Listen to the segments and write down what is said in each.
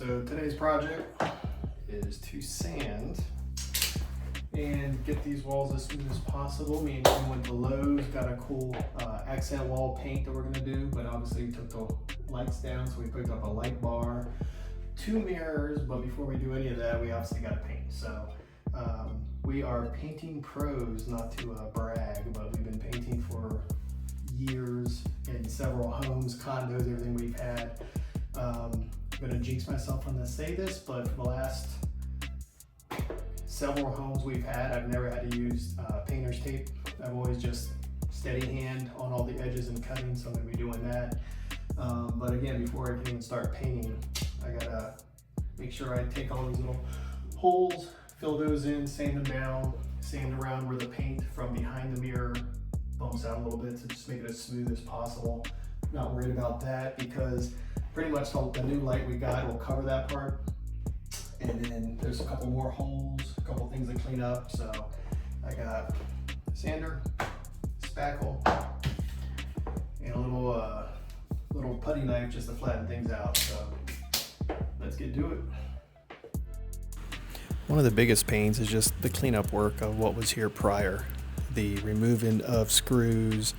So today's project is to sand and get these walls as smooth as possible. Me and Kim went to Lowe's, got a cool accent wall paint that we're gonna do, but obviously we took the lights down, so we picked up a light bar, 2 mirrors, but before we do any of that, we obviously gotta paint. So we are painting pros, not to brag, but we've been painting for years in several homes, condos, everything we've had. I'm gonna jinx myself when I say this, but for the last several homes we've had, I've never had to use painter's tape. I've always just steady hand on all the edges and cutting, so I'm gonna be doing that. But again, before I can even start painting, I gotta make sure I take all these little holes, fill those in, sand them down, sand around where the paint from behind the mirror bumps out a little bit to just make it as smooth as possible. Not worried about that because pretty much the new light we got will cover that part. And then there's a couple more holes, a couple things to clean up. So I got sander, spackle, and a little putty knife just to flatten things out. So let's get to it. One of the biggest pains is just the cleanup work of what was here prior. The removing of screws,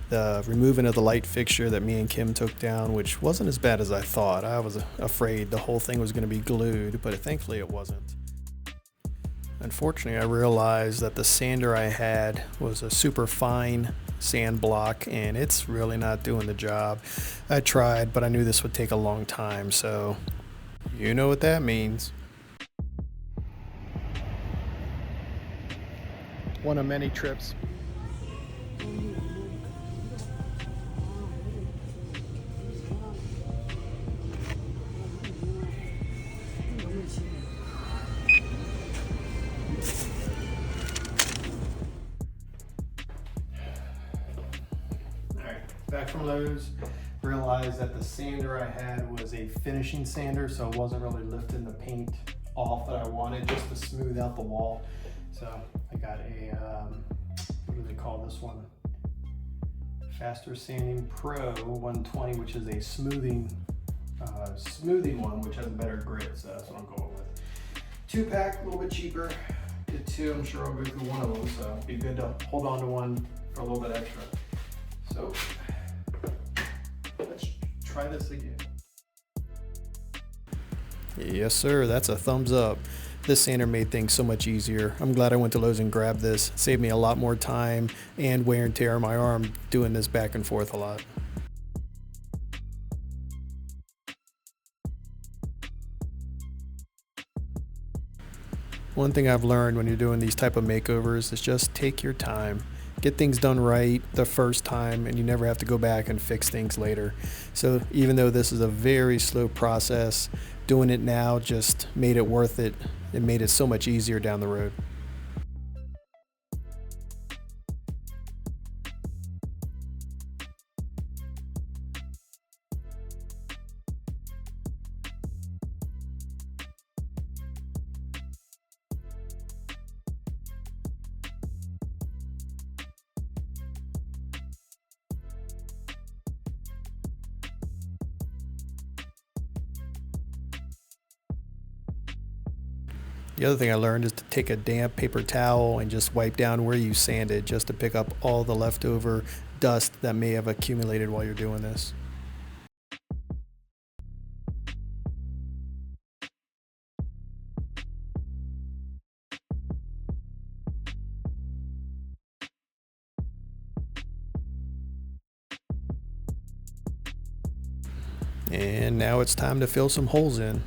the removing of the light fixture that me and Kim took down, which wasn't as bad as I thought. I was afraid the whole thing was going to be glued, but thankfully it wasn't. Unfortunately, I realized that the sander I had was a super fine sand block, and it's really not doing the job. I tried, but I knew this would take a long time, so you know what that means. One of many trips. Alright, back from Lowe's, realized that the sander I had was a finishing sander, so it wasn't really lifting the paint off that I wanted, just to smooth out the wall. So I got a, what do they call this one? Faster Sanding Pro 120, which is a smoothing one, which has a better grit, so that's what I'm going with. 2-pack, a little bit cheaper. Get 2, I'm sure I'll go through one of them, so it'd be good to hold on to one for a little bit extra. So let's try this again. Yes, sir, that's a thumbs up. This sander made things so much easier. I'm glad I went to Lowe's and grabbed this. It saved me a lot more time and wear and tear on my arm doing this back and forth a lot. One thing I've learned when you're doing these type of makeovers is just take your time. Get things done right the first time, and you never have to go back and fix things later. So even though this is a very slow process, doing it now just made it worth it. It made it so much easier down the road. The other thing I learned is to take a damp paper towel and just wipe down where you sanded, just to pick up all the leftover dust that may have accumulated while you're doing this. And now it's time to fill some holes in.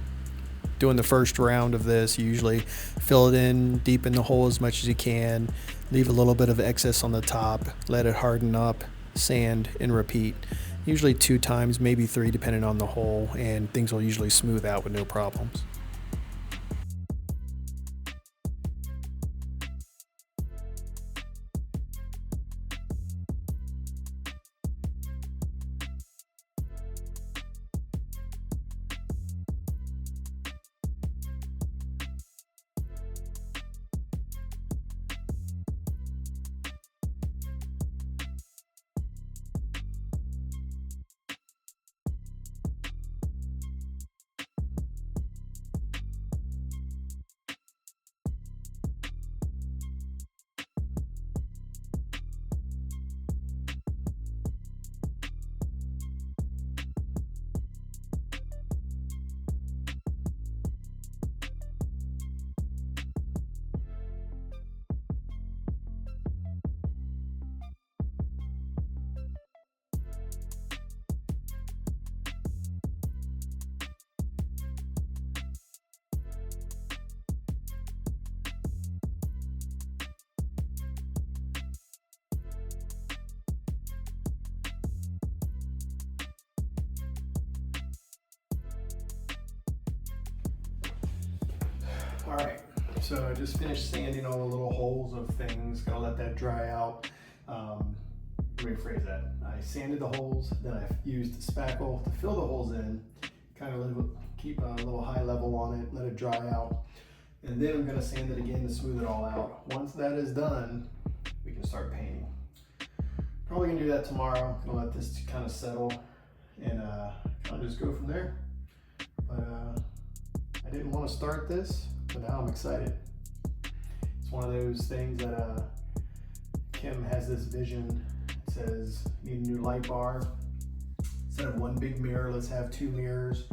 Doing the first round of this, you usually fill it in deep in the hole as much as you can, leave a little bit of excess on the top, let it harden up, sand, and repeat. Usually 2 times, maybe 3 depending on the hole, and things will usually smooth out with no problems. All right, so I just finished sanding all the little holes of things. Gotta let that dry out. Let me rephrase that. I sanded the holes, then I used the spackle to fill the holes in, kind of keep a little high level on it, let it dry out. And then I'm gonna sand it again to smooth it all out. Once that is done, we can start painting. Probably gonna do that tomorrow. Gonna let this kind of settle and kind of just go from there. But I didn't want to start this, but now I'm excited. It's one of those things that Kim has this vision. It says, need a new light bar. Instead of one big mirror, let's have 2 mirrors.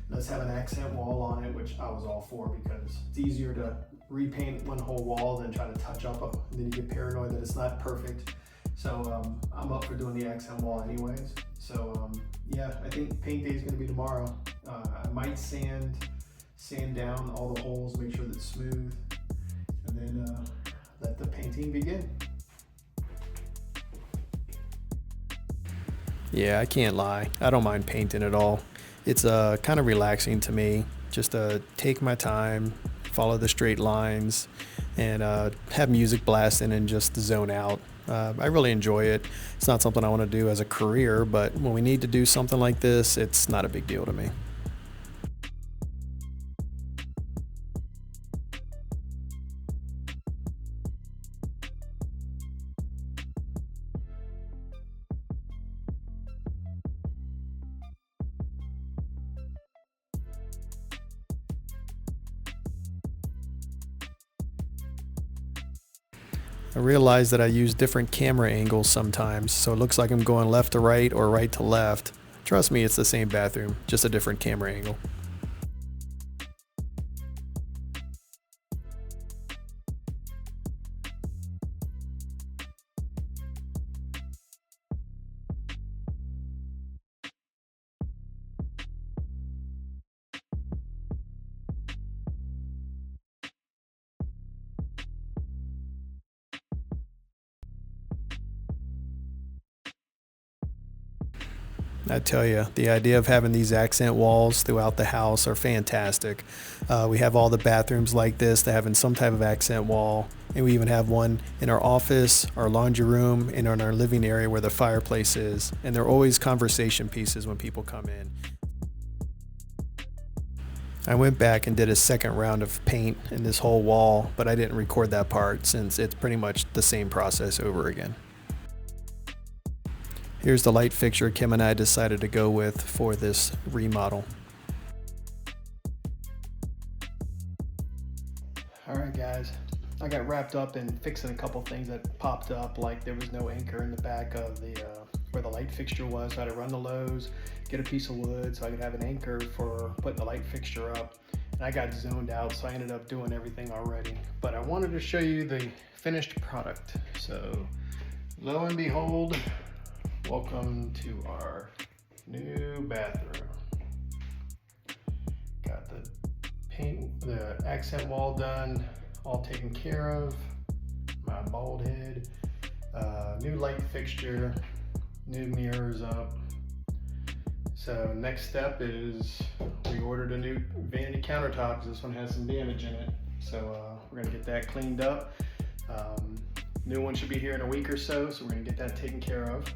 Let's have an accent wall on it, which I was all for because it's easier to repaint one whole wall than try to touch up, and then you get paranoid that it's not perfect. So I'm up for doing the accent wall anyways. So yeah, I think paint day is gonna be tomorrow. I might sand down all the holes, make sure that it's smooth, and then let the painting begin. Yeah, I can't lie. I don't mind painting at all. It's kind of relaxing to me just to take my time, follow the straight lines, and have music blasting and just zone out. I really enjoy it. It's not something I want to do as a career, but when we need to do something like this, it's not a big deal to me. I realize that I use different camera angles sometimes, so it looks like I'm going left to right or right to left. Trust me, it's the same bathroom, just a different camera angle. I tell you, the idea of having these accent walls throughout the house are fantastic. We have all the bathrooms like this, that having some type of accent wall, and we even have one in our office, our laundry room, and in our living area where the fireplace is. And they're always conversation pieces when people come in. I went back and did a second round of paint in this whole wall, but I didn't record that part since it's pretty much the same process over again. Here's the light fixture Kim and I decided to go with for this remodel. All right, guys. I got wrapped up in fixing a couple things that popped up, like there was no anchor in the back of the where the light fixture was. So I had to run to Lowe's, get a piece of wood so I could have an anchor for putting the light fixture up. And I got zoned out, so I ended up doing everything already. But I wanted to show you the finished product. So lo and behold, welcome to our new bathroom. Got the paint, the accent wall done, all taken care of. My bald head, new light fixture, new mirrors up. So next step is we ordered a new vanity countertop because this one has some damage in it. So we're gonna get that cleaned up. New one should be here in a week or so, so we're gonna get that taken care of.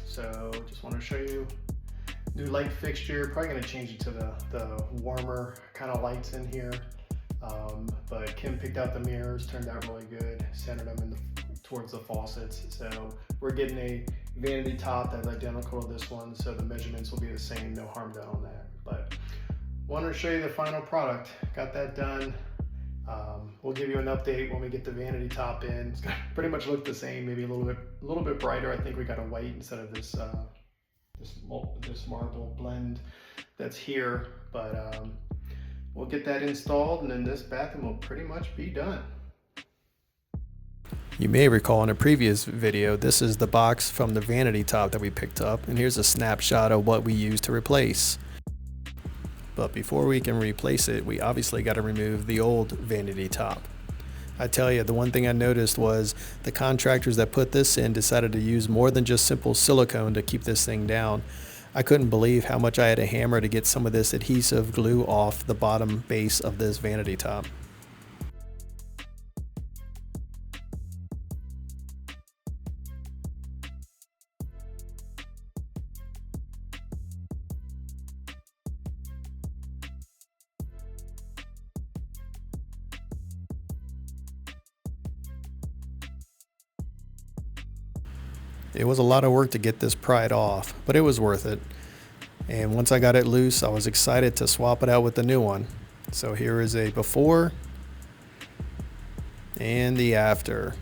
So just want to show you new light fixture. Probably going to change it to the warmer kind of lights in here. But Kim picked out the mirrors, turned out really good, centered them towards the faucets. So we're getting a vanity top that's identical to this one, so the measurements will be the same, no harm done on that. But wanted to show you the final product. Got that done. We'll give you an update when we get the vanity top in. It's gonna pretty much look the same, maybe a little bit brighter. I think we got a white instead of this this marble blend that's here. But we'll get that installed, and then this bathroom will pretty much be done. You may recall in a previous video, this is the box from the vanity top that we picked up, and here's a snapshot of what we used to replace. But before we can replace it, we obviously got to remove the old vanity top. I tell you, the one thing I noticed was the contractors that put this in decided to use more than just simple silicone to keep this thing down. I couldn't believe how much I had to hammer to get some of this adhesive glue off the bottom base of this vanity top. It was a lot of work to get this pried off, but it was worth it. And once I got it loose, I was excited to swap it out with the new one. So here is a before and the after.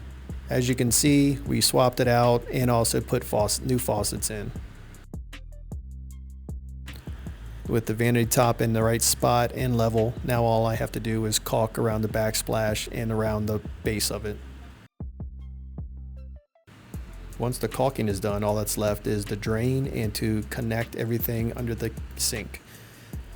As you can see, we swapped it out and also put new faucets in. With the vanity top in the right spot and level, now all I have to do is caulk around the backsplash and around the base of it. Once the caulking is done, all that's left is the drain and to connect everything under the sink.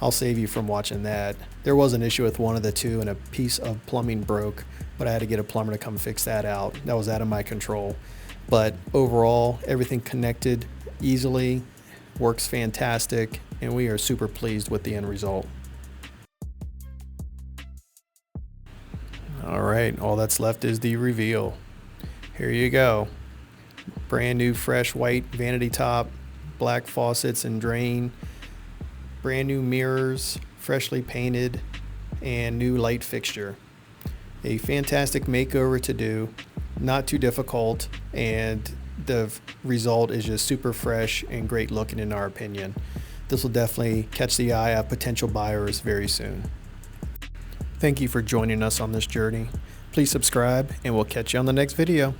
I'll save you from watching that. There was an issue with one of the two and a piece of plumbing broke, but I had to get a plumber to come fix that out. That was out of my control. But overall, everything connected easily, works fantastic, and we are super pleased with the end result. All right, all that's left is the reveal. Here you go. Brand new fresh white vanity top, black faucets and drain, brand new mirrors, freshly painted, and new light fixture. A fantastic makeover to do, not too difficult, and the result is just super fresh and great looking in our opinion. This will definitely catch the eye of potential buyers very soon. Thank you for joining us on this journey. Please subscribe and we'll catch you on the next video.